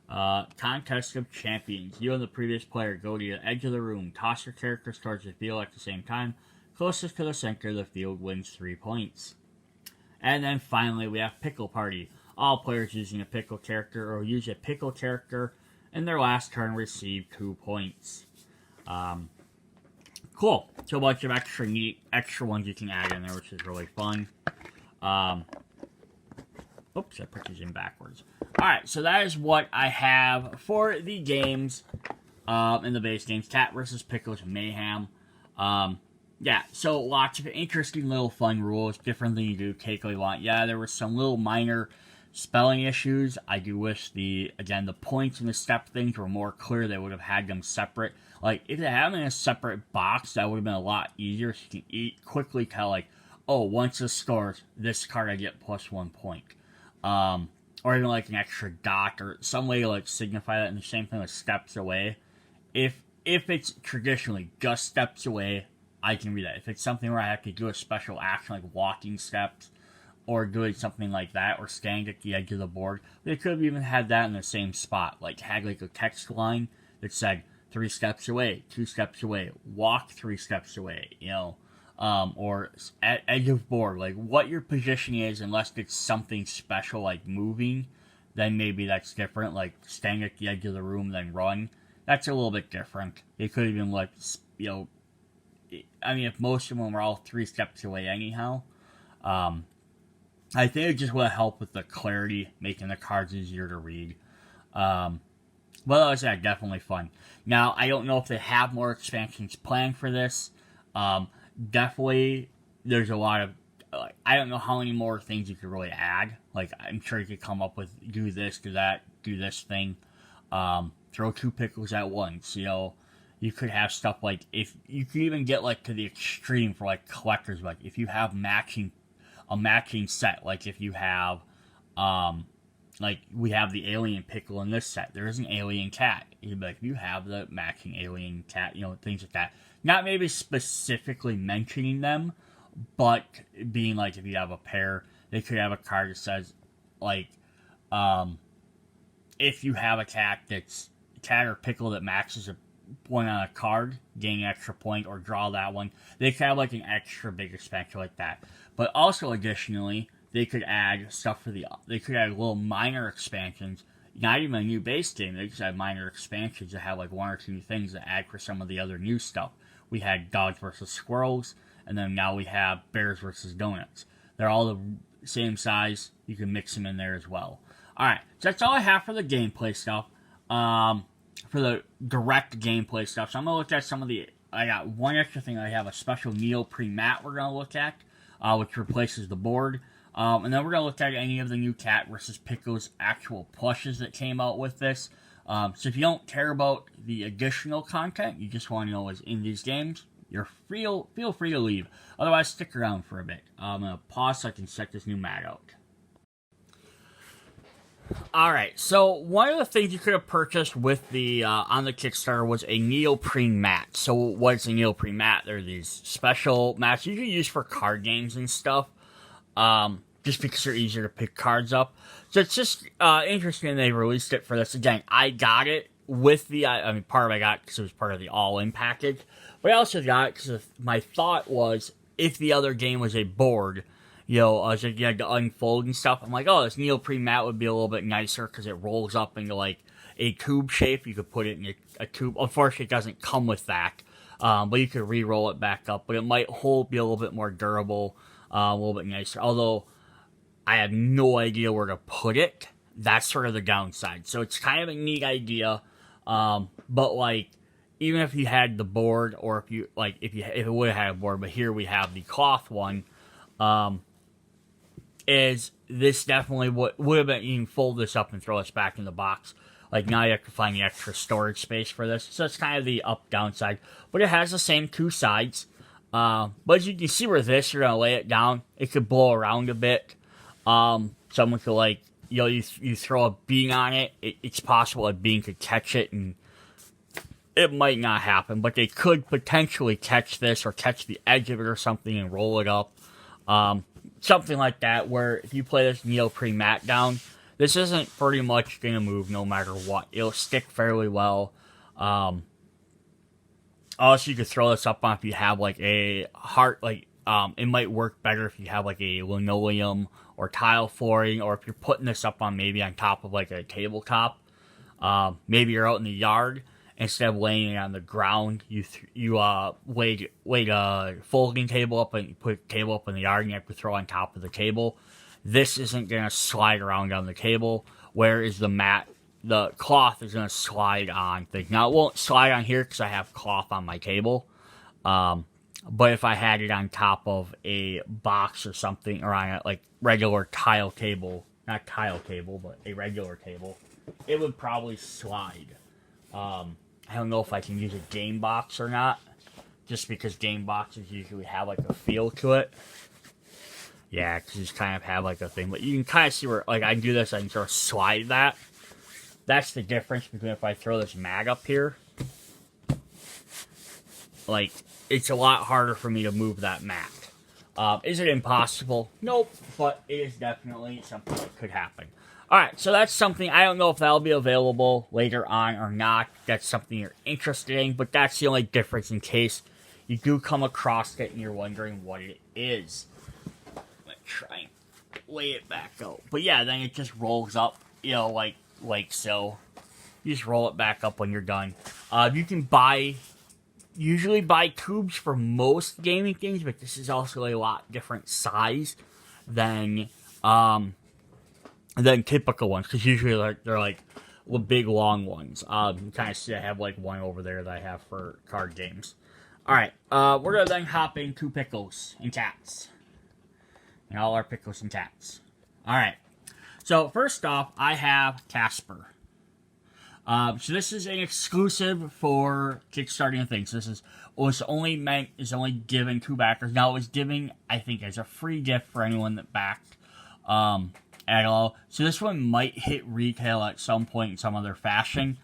Contest of Champions. You and the previous player go to the edge of the room. Toss your characters towards the field at the same time. Closest to the center of the field wins 3 points. And then finally, we have Pickle Party. All players using a pickle character or use a pickle character in their last turn receive 2 points. Cool. So a bunch of extra ones you can add in there, which is really fun. Oops, I put these in backwards. Alright, so that is what I have for the games, in the base games. Cat vs. Pickles Mayhem. Yeah, so lots of interesting little fun rules, different than you do, take what you want. Yeah, there were some little minor spelling issues. I do wish the points and the step things were more clear. They would have had them separate. Like, if they had them in a separate box, that would have been a lot easier. So you can quickly tell, like, oh, once this scores, this card I get plus 1 point. Or even like an extra dot or some way to like signify that. And the same thing with steps away. If it's traditionally just steps away, I can read that. If it's something where I have to do a special action like walking steps, or doing something like that, or standing at the edge of the board. They could have even had that in the same spot, like had like a text line that said 3 steps away, 2 steps away, walk 3 steps away, or at edge of board, like what your position is, unless it's something special like moving, then maybe that's different, like standing at the edge of the room, then run. That's a little bit different. They could have even like, I mean, if most of them were all 3 steps away anyhow, I think it just would help with the clarity, making the cards easier to read. But like I said, definitely fun. Now, I don't know if they have more expansions planned for this. Definitely, there's a lot of... I don't know how many more things you could really add. Like, I'm sure you could come up with, do this, do that, do this thing. Throw 2 pickles at once, You could have stuff like... if you could even get, like, to the extreme for, like, collectors. Like, if you have a matching set, like if you have, like we have the alien pickle in this set, there is an alien cat. You'd be like, you have the matching alien cat, things like that. Not maybe specifically mentioning them, but being like, if you have a pair, they could have a card that says, like, if you have a cat or pickle that matches a point on a card, gain an extra point, or draw that one. They could have like an extra big expansion like that. But also, additionally, they could add stuff they could add little minor expansions, not even a new base game. They just have minor expansions that have like 1 or 2 things that add for some of the other new stuff. We had dogs versus squirrels, and then now we have bears versus donuts. They're all the same size. You can mix them in there as well. Alright, so that's all I have for the gameplay stuff. For the direct gameplay stuff. So I'm going to look at some of the... I got one extra thing. I have a special Neoprene mat we're going to look at, which replaces the board. And then we're going to look at any of the new Cat vs. Pickles actual plushes that came out with this. So if you don't care about the additional content, you just want to know what's in these games, feel free to leave. Otherwise, stick around for a bit. I'm going to pause so I can check this new mat out. Alright, so one of the things you could have purchased with the on the Kickstarter was a neoprene mat. So what's a neoprene mat? They're these special mats you can use for card games and stuff, just because they're easier to pick cards up. So it's just interesting they released it for this. Again, I got it with the, part of it I got because it was part of the all-in package, but I also got it because my thought was, if the other game was a board, as you had to unfold and stuff, I'm like, oh, this neoprene mat would be a little bit nicer because it rolls up into, like, a tube shape. You could put it in a tube. Unfortunately, it doesn't come with that, but you could re-roll it back up. But it might be a little bit more durable, a little bit nicer. Although, I have no idea where to put it. That's sort of the downside. So it's kind of a neat idea, but, like, even if you had the board, or if it would have had a board, but here we have the cloth one, is this definitely would have been, you can fold this up and throw this back in the box. Like, now you have to find the extra storage space for this. So it's kind of the up-downside. But it has the same 2 sides. But as you can see where you're going to lay it down, it could blow around a bit. Someone could, like, you throw a bean on it, it's possible a bean could catch it, and it might not happen. But they could potentially catch this, or catch the edge of it or something and roll it up. Something like that, where if you play this neoprene mat down, this isn't pretty much going to move no matter what. It'll stick fairly well. Also, you could throw this up on if you have, like, a heart, like, it might work better if you have, like, a linoleum or tile flooring, or if you're putting this up on maybe on top of, like, a tabletop. Maybe you're out in the yard. Instead of laying it on the ground, you laid a folding table up, and you put a table up in the yard, and you have to throw on top of the table. This isn't going to slide around on the table, whereas the cloth is going to slide on things. Now, it won't slide on here because I have cloth on my table, but if I had it on top of a box or something, or on a, like, regular tile table, not tile table, but a regular table, it would probably slide. I don't know if I can use a game box or not, just because game boxes usually have, like, a feel to it. Yeah, because you just kind of have, like, a thing. But you can kind of see where, like, I can do this, I can sort of slide that. That's the difference between if I throw this mat up here. Like, it's a lot harder for me to move that mat. Is it impossible? Nope, but it is definitely something that could happen. Alright, so that's something, I don't know if that'll be available later on or not. That's something you're interested in, but that's the only difference in case you do come across it and you're wondering what it is. I'm gonna try and lay it back out. But yeah, then it just rolls up, you know, like so. You just roll it back up when you're done. You can usually buy tubes for most gaming things, but this is also a lot different size than typical ones, because usually they're like big long ones. You kind of see I have like one over there that I have for card games. Alright, we're gonna then hop into pickles and cats. And all our pickles and cats. Alright, so first off, I have Casper. So this is an exclusive for Kickstarter and things. This is only given to backers. Now it was given, I think, as a free gift for anyone that backed at all. So this one might hit retail at some point in some other fashion.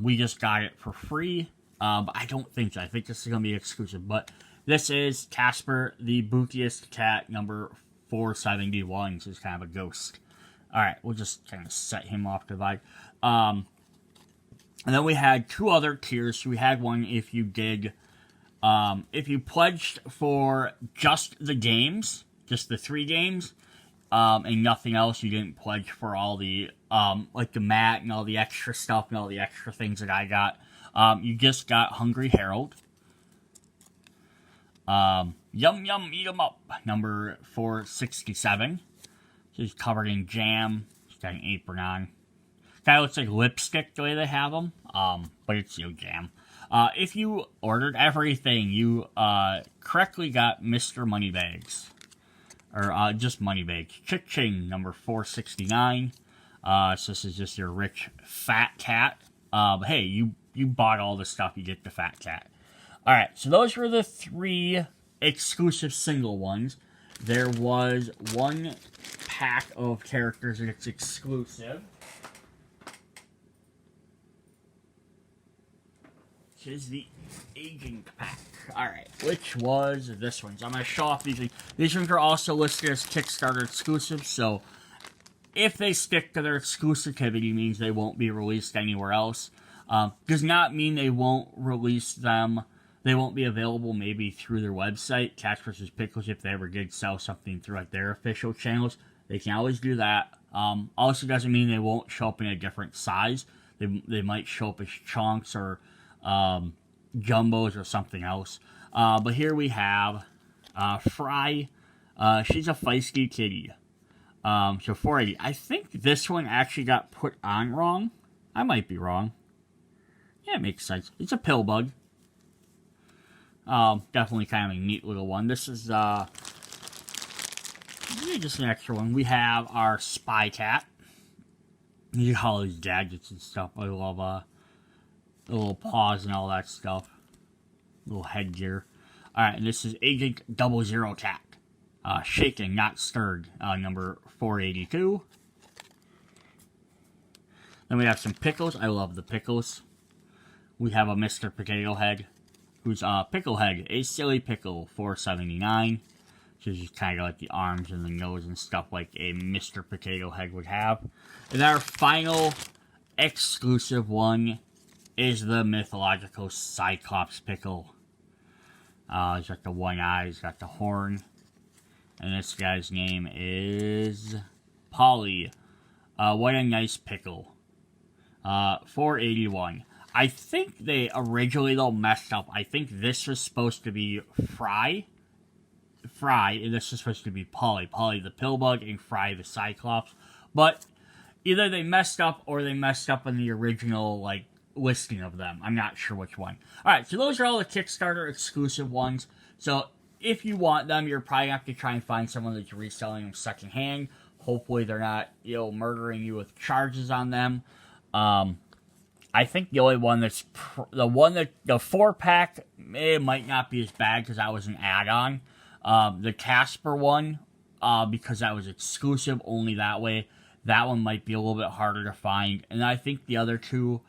We just got it for free, but I don't think so. I think this is gonna be exclusive. But this is Casper, the Bookiest Cat, number 471. So it's kind of a ghost. All right, we'll just kind of set him off to the vibe. And then we had two other tiers. So we had one if you pledged for just the games, just the 3 games, and nothing else. You didn't pledge for all the, like the mat and all the extra stuff and all the extra things that I got. You just got Hungry Harold. Yum Yum Eat 'em Up, number 467. So he's covered in jam. He's got an apron on. Kind of looks like lipstick the way they have them, but it's, you know, jam. If you ordered everything, you correctly got Mr. Moneybags. Or just Moneybags. Chick-ching, number 469. So this is just your rich fat cat. But hey, you bought all the stuff, you get the fat cat. Alright, so those were the 3 exclusive single ones. There was one pack of characters that's exclusive. Is the aging pack. Alright, which was this one. So I'm going to show off these things. These ones are also listed as Kickstarter exclusives, so if they stick to their exclusivity, means they won't be released anywhere else. Does not mean they won't release them. They won't be available maybe through their website, Cats vs. Pickles, if they ever did sell something through like their official channels. They can always do that. Also doesn't mean they won't show up in a different size. They might show up as chunks or jumbos or something else. But here we have Fry. She's a feisty kitty. So 480. I think this one actually got put on wrong. I might be wrong. Yeah, it makes sense. It's a pill bug. Definitely kind of a neat little one. This is just an extra one. We have our spy cat. You got all these gadgets and stuff. I love the little paws and all that stuff. Little headgear. Alright, and this is Agent 00 Cat. Shaken, not stirred. Number 482. Then we have some pickles. I love the pickles. We have a Mr. Potato Head, who's Pickle Head, a silly pickle, 479. So just kind of like the arms and the nose and stuff like a Mr. Potato Head would have. And our final exclusive one is the mythological Cyclops pickle. He's got the one eye, he's got the horn. And this guy's name is Polly. What a nice pickle. 481. I think they originally, though, messed up. I think this was supposed to be Fry, and this is supposed to be Polly. Polly the Pillbug and Fry the Cyclops. But either they messed up or they messed up in the original, like, listing of them. I'm not sure which one. Alright, so those are all the Kickstarter exclusive ones. So if you want them, you're probably going to have to try and find someone that's reselling them secondhand. Hopefully they're not, you know, murdering you with charges on them. I think the only one that's the 4-pack, it might not be as bad because that was an add-on. The Casper one, because that was exclusive only that way, that one might be a little bit harder to find. And I think the other two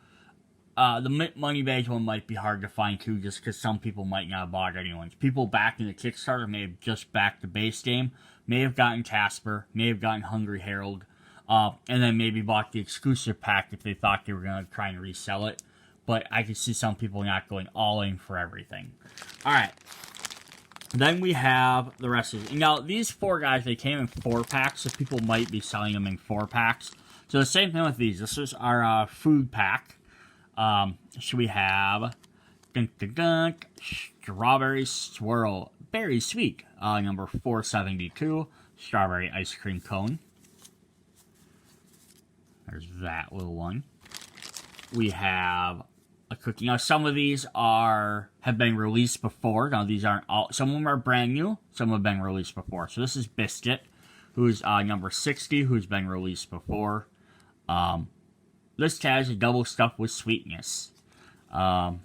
the money badge one might be hard to find too, just because some people might not have bought anyone's. People backing the Kickstarter may have just backed the base game, may have gotten Casper, may have gotten Hungry Herald, and then maybe bought the exclusive pack if they thought they were going to try and resell it. But I could see some people not going all in for everything. Alright. Then we have the rest of it. Now, these 4 guys, they came in 4-packs, so people might be selling them in 4-packs. So the same thing with these. This is our food pack. So we have Strawberry Swirl Berry Sweet, number 472, Strawberry Ice Cream Cone. There's that little one. We have a cookie. Now, some of these have been released before. Now, these aren't all. Some of them are brand new. Some have been released before. So this is Biscuit, who's number 60, who's been released before. This has a double stuffed with sweetness. Little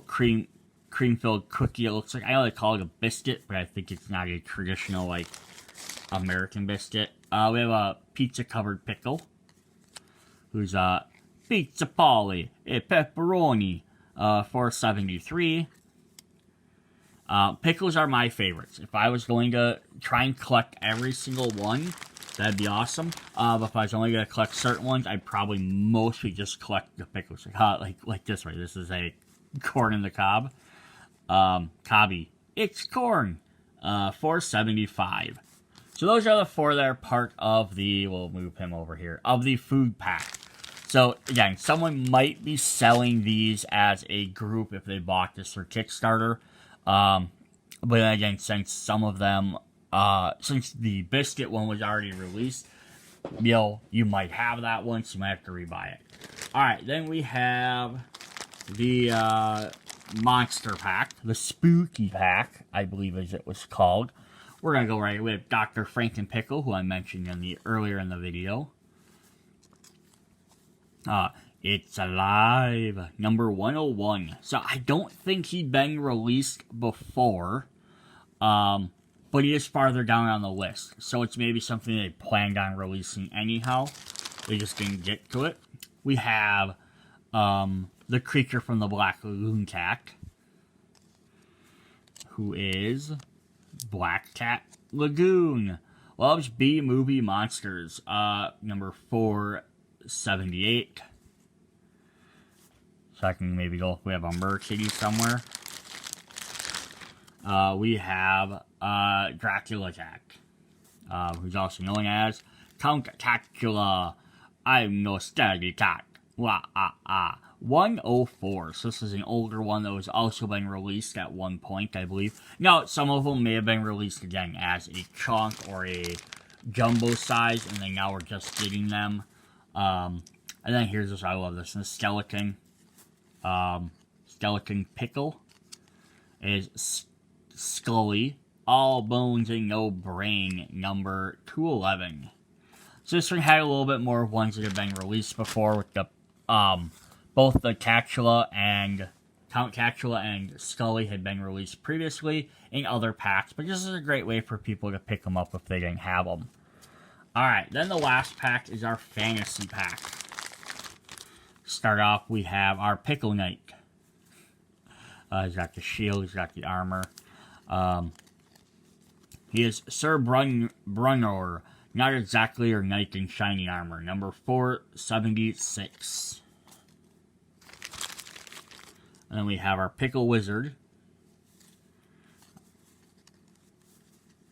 cream-filled cookie. It looks like, I know they call it a biscuit, but I think it's not a traditional, like, American biscuit. We have a pizza-covered pickle, who's Pizza Polly, a pepperoni, 473. Pickles are my favorites. If I was going to try and collect every single one, that'd be awesome. But if I was only going to collect certain ones, I'd probably mostly just collect the pickles. Like this way. This is a corn in the cob. Cobby. It's corn. 475. So those are the 4 that are part of the, we'll move him over here, of the food pack. So again, someone might be selling these as a group if they bought this for Kickstarter. But again, since some of them, since the biscuit one was already released, you might have that one, so you might have to rebuy it. Alright, then we have the monster pack, the spooky pack, I believe as it was called. We're going to go right with Dr. Frankenpickle, who I mentioned earlier in the video. It's alive, number 101. So I don't think he'd been released before, but he is farther down on the list. So it's maybe something they planned on releasing anyhow. They just didn't get to it. We have the creature from the Black Lagoon Cat, who is Black Cat Lagoon. Loves B-movie monsters, number 478. So I can maybe go if we have a Merkitty somewhere. We have Dracula Cat, who's also known as Count Tacula. I'm no steady cat. 104. So this is an older one that was also been released at one point, I believe. Now, some of them may have been released again as a chunk or a jumbo size, and then now we're just getting them. And then here's this, I love this, the skeleton. Skeleton Pickle is Scully, all bones and no brain, number 211. So this one had a little bit more ones that have been released before with the, both the Catula and Count Catula and Scully had been released previously in other packs, but this is a great way for people to pick them up if they didn't have them. Alright, then the last pack is our fantasy pack. Start off, we have our Pickle Knight. He's got the shield, he's got the armor. He is Sir Brunor, not exactly your knight in shiny armor, number 476. And then we have our Pickle Wizard.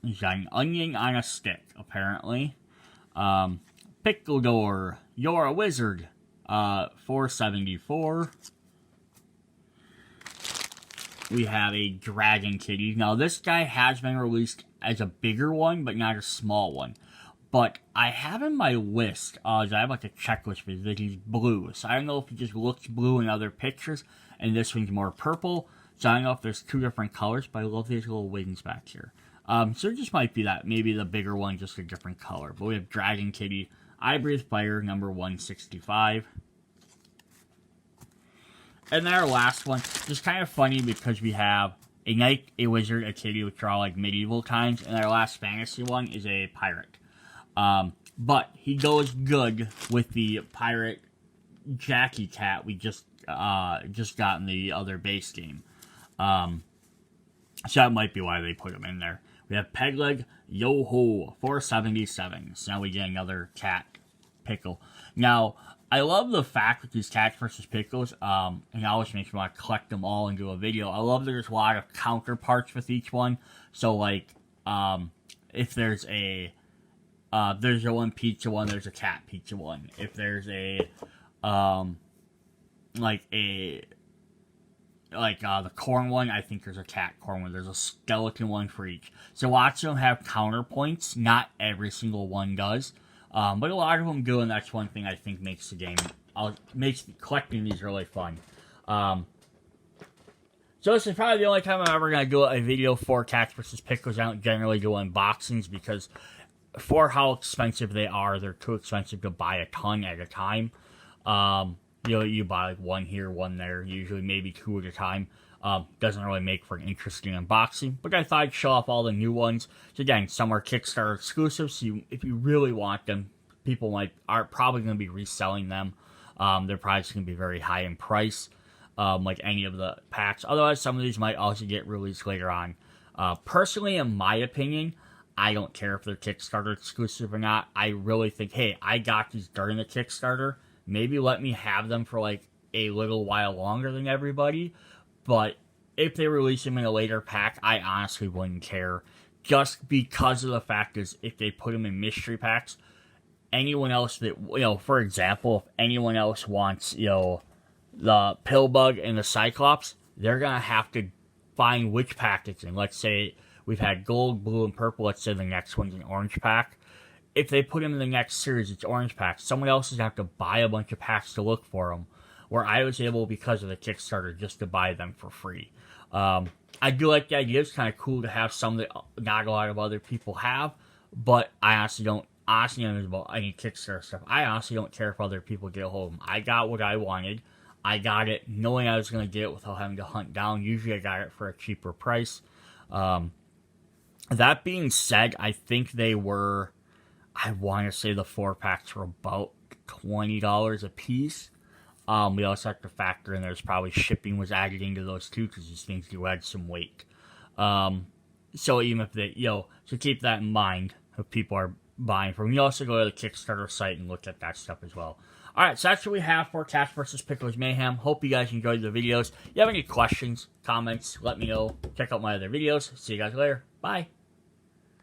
He's got an onion on a stick, apparently. Pickledor, you're a wizard. 474. We have a Dragon Kitty. Now, this guy has been released as a bigger one, but not a small one. But I have in my list, I have like a checklist with that he's blue. So I don't know if he just looks blue in other pictures, and this one's more purple. So I don't know if there's 2 different colors, but I love these little wings back here. So it just might be that. Maybe the bigger one, just a different color. But we have Dragon Kitty, I Breathe Fire, number 165. And then our last one, just kind of funny because we have a knight, a wizard, a kitty, which are all like medieval times. And our last fantasy one is a pirate. But he goes good with the pirate Jackie Cat we just got in the other base game. So that might be why they put him in there. We have Pegleg Yo-Ho, 477. So now we get another cat pickle. Now, I love the fact with these cats versus pickles, and it always makes me want to collect them all and do a video. I love there's a lot of counterparts with each one. So, like, if there's a one pizza one, there's a cat pizza one. If there's a, the corn one, I think there's a cat corn one. There's a skeleton one for each. So lots of them have counterpoints. Not every single one does. But a lot of them do, and that's one thing I think makes the game, makes collecting these really fun. So this is probably the only time I'm ever going to do a video for Cats vs. Pickles. I don't generally do unboxings because for how expensive they are, they're too expensive to buy a ton at a time. You buy like one here, one there, usually maybe two at a time. Doesn't really make for an interesting unboxing, but I thought I'd show off all the new ones. So again, some are Kickstarter exclusives, so if you really want them, people are probably going to be reselling them. They're probably just going to be very high in price, like any of the packs. Otherwise, some of these might also get released later on. Personally, in my opinion, I don't care if they're Kickstarter exclusive or not. I really think, hey, I got these during the Kickstarter. Maybe let me have them for like a little while longer than everybody. But if they release them in a later pack, I honestly wouldn't care. Just because of the fact is, if they put them in mystery packs, anyone else that, for example, if anyone else wants, the Pillbug and the Cyclops, they're going to have to find which pack it's in. Let's say we've had gold, blue, and purple. Let's say the next one's an orange pack. If they put them in the next series, it's orange packs. Someone else is going to have to buy a bunch of packs to look for them. Where I was able, because of the Kickstarter, just to buy them for free. I do like the idea. It's kind of cool to have some that not a lot of other people have, but I honestly don't, about any Kickstarter stuff, I honestly don't care if other people get a hold of them. I got what I wanted. I got it knowing I was going to get it without having to hunt down. Usually I got it for a cheaper price. That being said, I think they were, I want to say the 4-packs were about $20 a piece. We also have to factor in there's probably shipping was added into those too, because these things do add some weight. So even if they, so keep that in mind if people are buying from. You also go to the Kickstarter site and look at that stuff as well. Alright, so that's what we have for Cats vs. Pickles Mayhem. Hope you guys enjoyed the videos. If you have any questions, comments, let me know. Check out my other videos. See you guys later. Bye.